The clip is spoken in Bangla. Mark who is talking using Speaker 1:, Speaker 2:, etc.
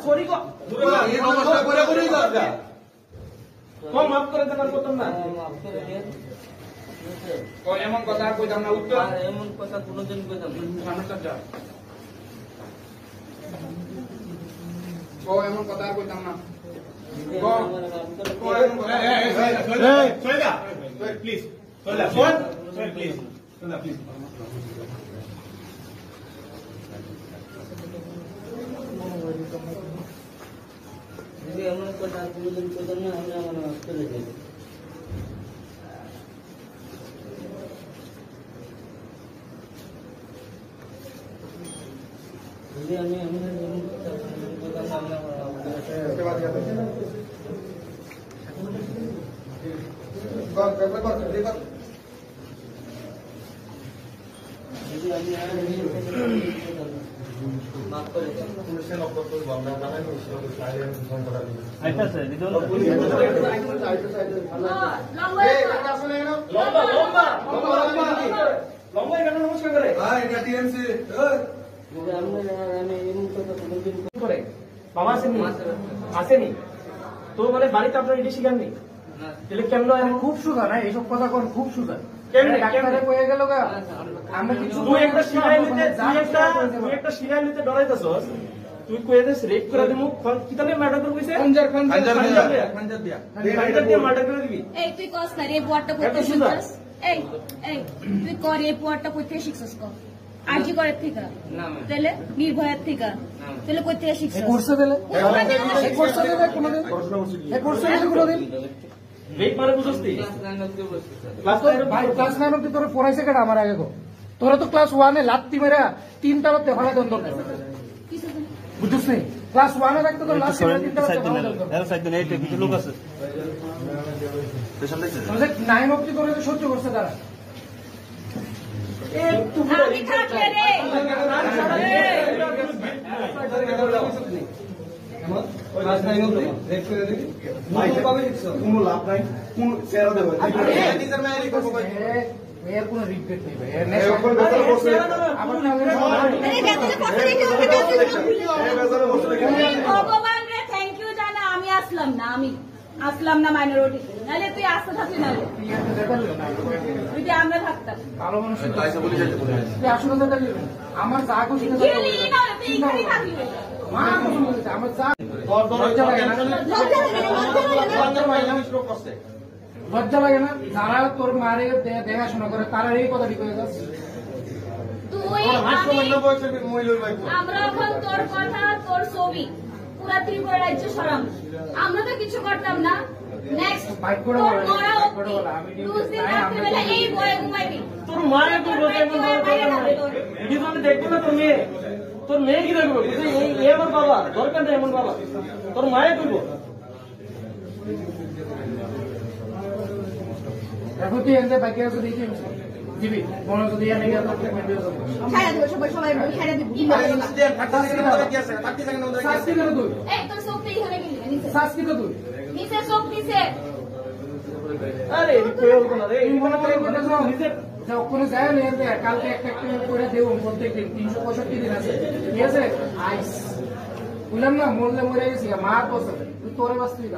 Speaker 1: সরি মাফ করে দেওয়ার কথা না, এমন কথা কইতাম না, উত্তর এমন কথা কোনোদিন কইতাম না, এমন কথা কইতাম না। প্লিজ প্লিজ এমন কথা কোনোদিন কইতাম না, আমরা আমার চলে যাই। আমি আসেনি তো মানে বাড়িতে আপনার এটি শিখাননি, কেমন খুব সুদা না এইসব কথা কোন খুব সুদা একটা শিখাই নিতে ডরাইতেছস, তুই কয়ে দেস রেপ করে দিমু কিতালে মার্ডার করে কইছে খানজার দিয়া মার্ডার করে দিবি।
Speaker 2: এই তুই কস না রেপ ওয়ার্ডটা কইতে শিখছস, এই এই তুই কর রেপ ওয়ার্ডটা কইতে শিখছস কর আরজি করার থেকে না তাহলে নির্ভয়ার থেকে তাহলে কইতে শিখছস কোর্সে দিলে এই কোর্সে দিলে কোনদিন এই কোর্সে দিলে কোনদিন
Speaker 1: রেপ মানে বুঝছস
Speaker 3: ক্লাস 9 অবধি তোরে পড়াইছে কেডা আমার আগে গো, তোরা তো ক্লাস 1 এ লাত্তি মেরা 3 তালত দেখালে দন্দন বুঝছস না, ক্লাস 1 এ রাখতে তো লাস্ট 3 তালত এর সাইড দিন এইটা কিছু লোক আছে পেছন দেখছিস মানে 9 অবধি তোরে তো সহ্য করছে তারা
Speaker 2: একটু আমি থাকলে রে
Speaker 1: ক্লাস 9 অবধি রেপ করে দিবি ভাই কবে শিখছো কোনো লাভ নাই কোন সেরা দেব টিচার মায়ের রিকো কই
Speaker 3: এর কোনো রিগ্রেট নেই ভাই এর নেক্সট কোন বেতন বসে আমার নামে
Speaker 2: আরে বেতনে কথা রেখে ভগবান রে থ্যাংক ইউ জানা আমি আসলাম না মাইনরিটি নালে তুই আসতে থাকলি না তুই আমরা থাকতাম
Speaker 3: ভালো মানুষ তাইসা বলি যাইতে বলে তুই আসলে দাদা আমার যা খুশি না
Speaker 2: তুই এখানে থাকলি
Speaker 3: মা বলছে আমার যা লজ্জা লাগে না লজ্জা লাগে না যারা তোর মারে দেখাশোনা করে তারা এই কথা ঠিক হয়ে যাচ্ছে
Speaker 2: আমরা এখন তোর কথা তোর ছবি পুরা ত্রিপুরা রাজ্য সরাম আমরা তো কিছু করতাম না নেক্সট
Speaker 1: তোর মায়ের দেখবো না, তোর মেয়ে কি দেখবো এমন বাবা দরকার নেই, এমন বাবা তোর মায়ে করবো
Speaker 3: এখন তুই এনতে বাকি আছে দেখি দিবি মনে যদি এনে গিয়ে যায় না কালকে একটা করে দেবো প্রত্যেকদিন 365 দিন আছে ঠিক আছে আইস বুঝলাম না মরলে মরে গেছি মা বসে তুই তোরে বাঁচতেই